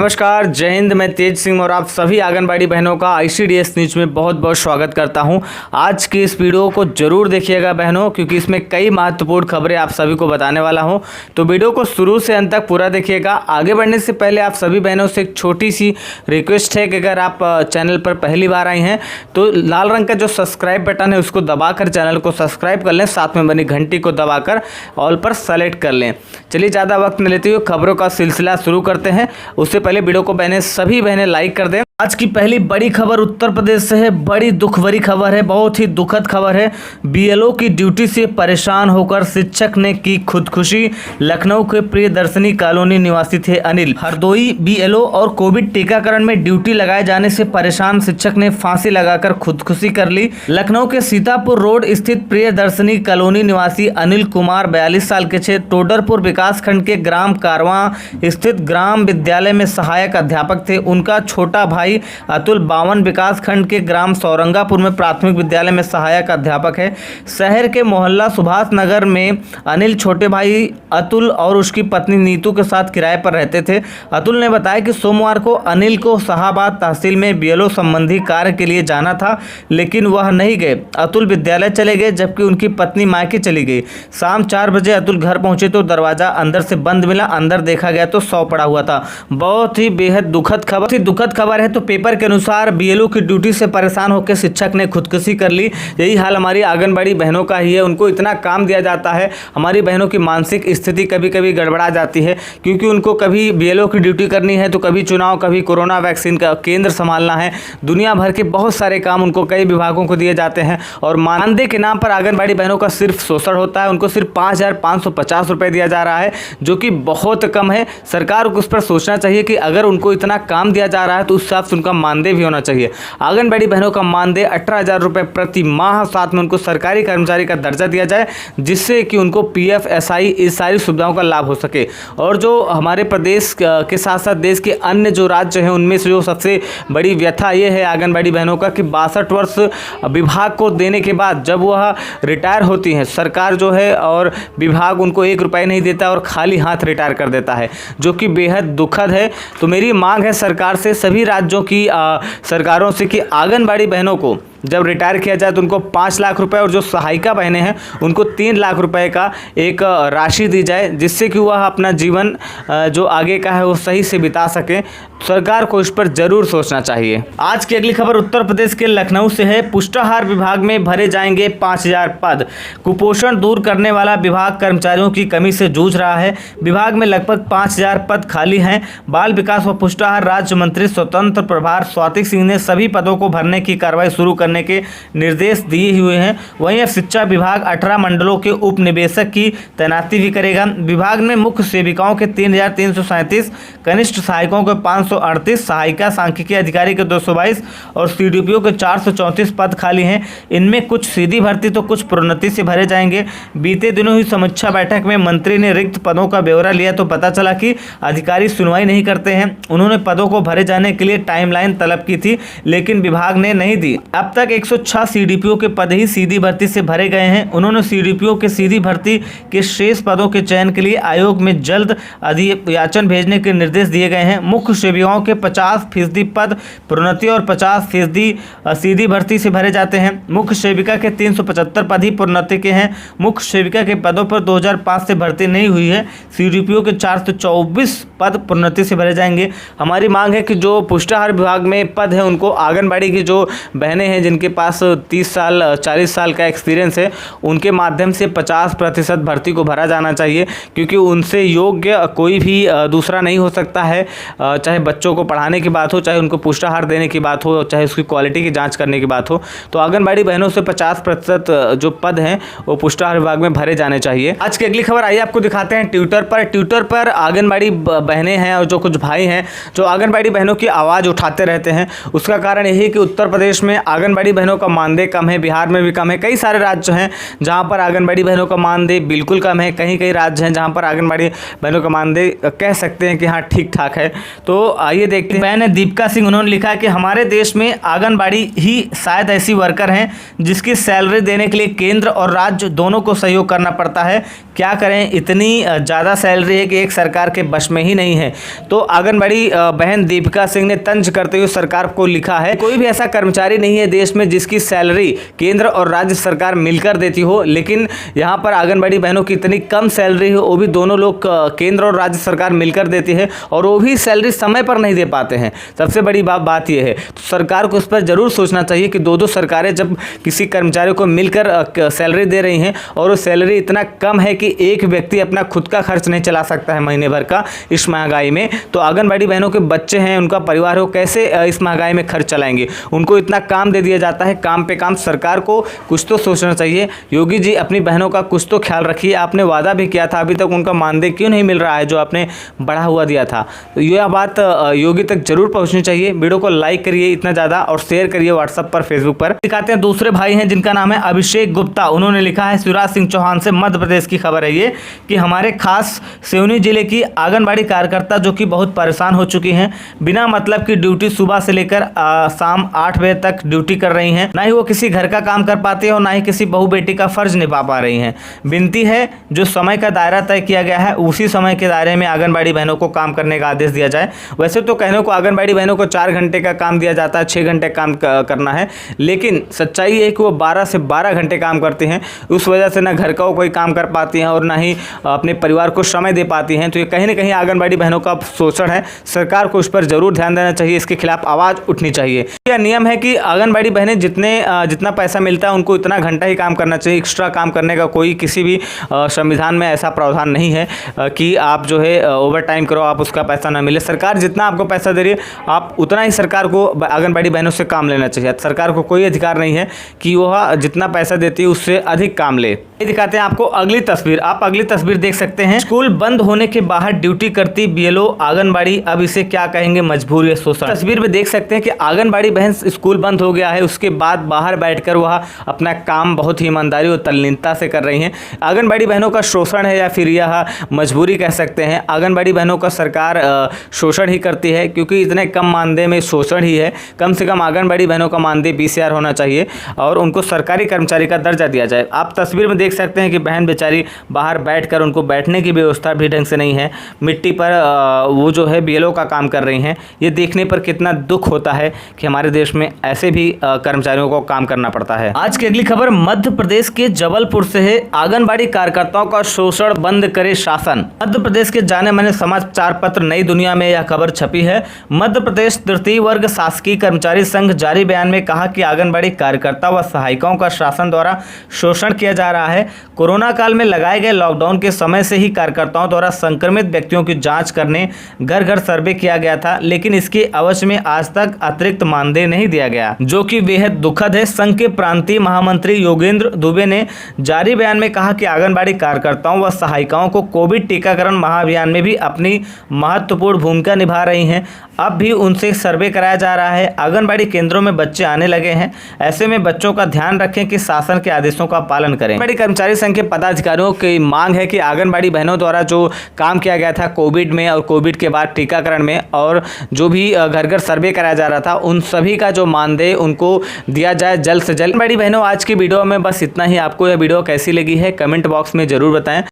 नमस्कार, जय हिंद। मैं तेज सिंह और आप सभी आंगनबाड़ी बहनों का ICDS न्यूज में बहुत बहुत स्वागत करता हूं। आज की इस वीडियो को जरूर देखिएगा बहनों, क्योंकि इसमें कई महत्वपूर्ण खबरें आप सभी को बताने वाला हूं। तो वीडियो को शुरू से अंत तक पूरा देखिएगा। आगे बढ़ने से पहले आप सभी बहनों से एक छोटी सी रिक्वेस्ट है कि अगर आप चैनल पर पहली बार आई हैं तो लाल रंग का जो सब्सक्राइब बटन है उसको दबाकर चैनल को सब्सक्राइब कर लें, साथ में बनी घंटी को दबाकर ऑल पर सेलेक्ट कर लें। चलिए ज़्यादा वक्त न लेते हुए खबरों का सिलसिला शुरू करते हैं। उससे पहले वीडियो को सभी बहनें लाइक कर दें। आज की पहली बड़ी खबर उत्तर प्रदेश से है। बड़ी दुख भरी खबर है, बहुत ही दुखद खबर है। BLO की ड्यूटी से परेशान होकर शिक्षक ने की खुदकुशी। लखनऊ के प्रियदर्शनी कॉलोनी निवासी थे अनिल। हरदोई BLO और कोविड टीकाकरण में ड्यूटी लगाए जाने से परेशान शिक्षक ने फांसी लगाकर खुदकुशी कर ली। लखनऊ के सीतापुर रोड स्थित प्रियदर्शनी कॉलोनी निवासी अनिल कुमार 42 साल के थे। टोडरपुर विकास खंड के ग्राम कारवां स्थित ग्राम विद्यालय में सहायक अध्यापक थे। उनका छोटा भाई अतुल 52 विकास खंड के ग्राम सौरंगापुर में प्राथमिक विद्यालय में सहायक अध्यापक है। शहर के मोहल्ला सुभाष नगर में अनिल छोटे भाई अतुल और उसकी पत्नी नीतू के साथ किराए पर रहते थे। अतुल ने बताया कि सोमवार को अनिल को शाहाबाद तहसील में BLO संबंधी कार्य के लिए जाना था, लेकिन वह नहीं गए। अतुल विद्यालय चले गए जबकि उनकी पत्नी मायके चली गई। शाम 4 बजे अतुल घर पहुंचे तो दरवाजा अंदर से बंद मिला। अंदर देखा गया तो शव पड़ा हुआ था। बहुत ही बेहद दुखद खबर है। तो पेपर के अनुसार BLO की ड्यूटी से परेशान होकर शिक्षक ने खुदकुशी कर ली। यही हाल हमारी आंगनबाड़ी बहनों का ही है। उनको इतना काम दिया जाता है, हमारी बहनों की मानसिक स्थिति कभी कभी गड़बड़ा जाती है, क्योंकि उनको कभी BLO की ड्यूटी करनी है तो कभी चुनाव, कभी कोरोना वैक्सीन का केंद्र संभालना है। दुनिया भर के बहुत सारे काम उनको कई विभागों को दिए जाते हैं और मानदेय के नाम पर आंगनबाड़ी बहनों का सिर्फ शोषण होता है। उनको सिर्फ 5,550 रुपये दिया जा रहा है, जो कि बहुत कम है। सरकार को उस पर सोचना चाहिए कि अगर उनको इतना काम दिया जा रहा है तो उस हिसाब से उनका मानदेय भी होना चाहिए। आंगनबाड़ी बहनों का मानदेय 18,000 रुपये प्रति माह, साथ में उनको सरकारी कर्मचारी का दर्जा दिया जाए, जिससे कि उनको PF SI इस सारी सुविधाओं का लाभ हो सके। और जो हमारे प्रदेश के साथ साथ देश के अन्य जो राज्य हैं उनमें से जो सबसे बड़ी व्यथा ये है आंगनबाड़ी बहनों का कि 62 वर्ष विभाग को देने के बाद जब वह रिटायर होती हैं, सरकार जो है और विभाग उनको 1 रुपये नहीं देता और खाली हाथ रिटायर कर देता है, जो कि बेहद दुखद है। तो मेरी मांग है सरकार से, सभी राज्यों की सरकारों से, कि आंगनबाड़ी बहनों को जब रिटायर किया जाए तो उनको 5 लाख रुपए और जो सहायिका बहनें हैं उनको 3 लाख रुपए का एक राशि दी जाए, जिससे कि वह अपना जीवन जो आगे का है वो सही से बिता सकें। सरकार को इस पर जरूर सोचना चाहिए। आज की अगली खबर उत्तर प्रदेश के लखनऊ से है। पुष्टाहार विभाग में भरे जाएंगे 5,000 पद। कुपोषण दूर करने वाला विभाग कर्मचारियों की कमी से जूझ रहा है। विभाग में लगभग 5,000 पद खाली हैं। बाल विकास व पुष्टाहार राज्य मंत्री स्वतंत्र प्रभार स्वाति सिंह ने सभी पदों को भरने की कार्रवाई शुरू करने के निर्देश दिए हुए हैं। वहीं अब शिक्षा विभाग 18 मंडलों के उप निदेशक की तैनाती भी करेगा। विभाग में मुख्य सेविकाओं के 3,337, कनिष्ठ सहायकों के 538, सहायिका सांख्यिकी अधिकारी के 222 और CDPO के 434 पद खाली हैं। इनमें कुछ सीधी भर्ती तो कुछ प्रोन्नति से भरे जाएंगे। बीते दिनों हुई समीक्षा बैठक में मंत्री ने रिक्त पदों का ब्यौरा लिया तो पता चला कि अधिकारी सुनवाई नहीं करते हैं। उन्होंने पदों को भरे जाने के लिए टाइमलाइन तलब की थी, लेकिन विभाग ने नहीं दी। अब तक 106 CDPO के पद ही सीधी भर्ती से भरे गए हैं। उन्होंने CDPO के सीधी भर्ती के शेष पदों के चयन के लिए आयोग में जल्द अधियाचन भेजने के निर्देश दिए गए हैं। मुख्य सेविकाओं के 50% पद प्रोन्नति और 50% सीधी भर्ती से भरे जाते हैं। मुख्य सेविका के 375 पद ही प्रोन्नति के हैं। मुख्य सेविका के पदों पर 2005 से भर्ती नहीं हुई है। CDPO के 424 पद प्रोन्नति से भरे जाएंगे। हमारी मांग है कि जो पुष्टाहार विभाग में पद है उनको आंगनबाड़ी की जो बहनें हैं जिनके पास 30 साल 40 साल का एक्सपीरियंस है, उनके माध्यम से 50% भर्ती को भरा जाना चाहिए, क्योंकि उनसे योग्य कोई भी दूसरा नहीं हो सकता है। चाहे बच्चों को पढ़ाने की बात हो, चाहे उनको पुष्टाहार देने की बात हो, चाहे उसकी क्वालिटी की जांच करने की बात हो, तो आंगनबाड़ी बहनों से 50% जो पद हैं वो पुष्टाहार विभाग में भरे जाने चाहिए। आज की अगली खबर आइए आपको दिखाते हैं ट्विटर पर आंगनबाड़ी बहनें हैं और जो कुछ भाई हैं जो आंगनबाड़ी बहनों की आवाज़ उठाते रहते हैं। उसका कारण यही कि उत्तर प्रदेश में आंगनबाड़ी आंगनबाड़ी बहनों का मानदेय कम है, बिहार में भी कम है। कई सारे राज्य हैं जहां पर आंगनबाड़ी बहनों का मानदेय बिल्कुल कम है, कहीं कई राज्य हैं जहां पर आंगनबाड़ी बहनों का मानदेय कह सकते हैं कि हाँ ठीक ठाक है। तो आइए देखते हैं। बहन है दीपिका सिंह, उन्होंने लिखा है कि हमारे देश में आंगनबाड़ी ही शायद ऐसी वर्कर हैं जिसकी सैलरी देने के लिए केंद्र और राज्य दोनों को सहयोग करना पड़ता है। क्या करें, इतनी ज़्यादा सैलरी है कि एक सरकार के बस में ही नहीं है। तो आंगनबाड़ी बहन दीपिका सिंह ने तंज करते हुए सरकार को लिखा है, कोई भी ऐसा कर्मचारी नहीं है देश में जिसकी सैलरी केंद्र और राज्य सरकार मिलकर देती हो, लेकिन यहाँ पर आंगनबाड़ी बहनों की इतनी कम सैलरी है, वो भी दोनों लोग केंद्र और राज्य सरकार मिलकर देती है और वो भी सैलरी समय पर नहीं दे पाते हैं। सबसे बड़ी बात यह है, तो सरकार को उस पर जरूर सोचना चाहिए कि दो सरकारें जब किसी कर्मचारी को मिलकर सैलरी दे रही हैं और वो सैलरी इतना कम है कि एक व्यक्ति अपना खुद का खर्च नहीं चला सकता है महीने भर का इस महंगाई में, तो आंगनबाड़ी बहनों के बच्चे हैं, उनका परिवार हो, कैसे इस महंगाई में खर्च चलाएंगे। उनको इतना काम दे दिया जाता है, काम पे काम। सरकार को कुछ तो सोचना चाहिए। योगी जी अपनी बहनों का कुछ तो ख्याल रखिए। आपने वादा भी किया था, अभी तक उनका मानदेय क्यों नहीं मिल रहा है जो आपने बढ़ा हुआ दिया था। तो यह बात योगी तक जरूर पहुंचनी चाहिए। वीडियो को लाइक करिए इतना ज़्यादा और शेयर करिए व्हाट्सएप पर, फेसबुक पर। दिखाते हैं दूसरे भाई हैं जिनका नाम है अभिषेक गुप्ता। उन्होंने लिखा है शिवराज सिंह चौहान से मध्य प्रदेश की खबर है ये कि हमारे खास सिवनी जिले की आंगनबाड़ी कार्यकर्ता जो कि बहुत परेशान हो चुकी हैं, बिना मतलब की ड्यूटी सुबह से लेकर शाम 8 बजे तक ड्यूटी कर रही हैं। ना ही वो किसी घर का काम कर पाती है और ना ही किसी बहू बेटी का फर्ज निभा पा रही हैं। विनती है जो समय का दायरा तय किया गया है उसी समय के दायरे में आंगनबाड़ी बहनों को काम करने का आदेश दिया जाए। वैसे तो कहने को आंगनबाड़ी बहनों को 4 घंटे का काम दिया जाता है, 6 घंटे काम करना है, लेकिन सच्चाई है कि वो 12 से 12 घंटे काम करती हैं। उस वजह से ना घर का कोई काम कर पाती हैं और ना ही अपने परिवार को समय दे पाती हैं। तो ये कहीं ना कहीं आंगनबाड़ी बहनों का शोषण है। सरकार को उस पर जरूर ध्यान देना चाहिए, इसके खिलाफ आवाज़ उठनी चाहिए। यह नियम है कि आंगनबाड़ी बहनें जितना पैसा मिलता है उनको इतना घंटा ही काम करना चाहिए। एक्स्ट्रा काम करने का कोई किसी भी संविधान में ऐसा प्रावधान नहीं है कि आप जो है ओवर टाइम करो, आप उसका पैसा ना मिले। सरकार जितना आपको पैसा दे रही है आप उतना ही सरकार को आंगनबाड़ी बहनों से काम लेना चाहिए। सरकार को कोई अधिकार नहीं है कि वह जितना पैसा देती है उससे अधिक काम ले। ये दिखाते हैं आपको अगली तस्वीर। आप अगली तस्वीर देख सकते हैं। स्कूल बंद होने के बाहर ड्यूटी करती बीएलओ आंगनबाड़ी, अब इसे क्या कहेंगे, मजबूर या शोषण। तस्वीर में देख सकते हैं कि आंगनबाड़ी बहन स्कूल बंद हो गया है, उसके बाद बाहर बैठकर वह अपना काम बहुत ही ईमानदारी और तल्लीनता से कर रही हैं। आंगनबाड़ी बहनों का शोषण है या फिर यह मजबूरी कह सकते हैं। आंगनबाड़ी बहनों का सरकार शोषण ही करती है क्योंकि इतने कम मानदेय में शोषण ही है। कम से कम आंगनबाड़ी बहनों का मानदेय 20,000 होना चाहिए और उनको सरकारी कर्मचारी का दर्जा दिया जाए। आप तस्वीर में देख सकते हैं कि बहन बेचारी बाहर बैठकर, उनको बैठने की व्यवस्था भी ढंग से नहीं है, मिट्टी पर वो जो है बीएलओ का काम कर रही हैं। ये देखने पर कितना दुख होता है कि हमारे देश में ऐसे भी कर्मचारियों को काम करना पड़ता है। आज की अगली खबर मध्य प्रदेश के जबलपुर से है। आंगनबाड़ी कार्यकर्ताओं का शोषण बंद करे शासन। मध्य प्रदेश के जाने माने समाचार पत्र नई दुनिया में यह खबर छपी है। मध्य प्रदेश तृतीय वर्ग शासकीय कर्मचारी संघ जारी बयान में कहा कि आंगनबाड़ी कार्यकर्ता व सहायिकाओं का शासन द्वारा शोषण किया जा रहा है। कोरोना काल में लगाए गए लॉकडाउन के समय से ही कार्यकर्ताओं द्वारा संक्रमित व्यक्तियों की जांच करने घर घर सर्वे किया गया था, लेकिन इसके अवध में आज तक अतिरिक्त मानदेय नहीं दिया गया, जो कि बेहद दुखद है। संघ के प्रांतीय महामंत्री योगेंद्र दुबे ने जारी बयान में कहा कि आंगनबाड़ी कार्यकर्ताओं व सहायिकाओं को कोविड टीकाकरण महाअभियान में भी अपनी महत्वपूर्ण भूमिका निभा रही हैं। अब भी उनसे सर्वे कराया जा रहा है। आंगनबाड़ी केंद्रों में बच्चे आने लगे हैं, ऐसे में बच्चों का ध्यान रखें कि शासन के आदेशों का पालन करें। आंगनबाड़ी कर्मचारी संघ के पदाधिकारियों की मांग है कि आंगनबाड़ी बहनों द्वारा जो काम किया गया था कोविड में और कोविड के बाद टीकाकरण में और जो भी घर घर सर्वे कराया जा रहा था, उन सभी का जो मानदेय उनको दिया जाए जल्द से जल्द। आंगनबाड़ी बहनों, आज की वीडियो में बस इतना ही। आपको यह वीडियो कैसी लगी है कमेंट बॉक्स में जरूर बताएं।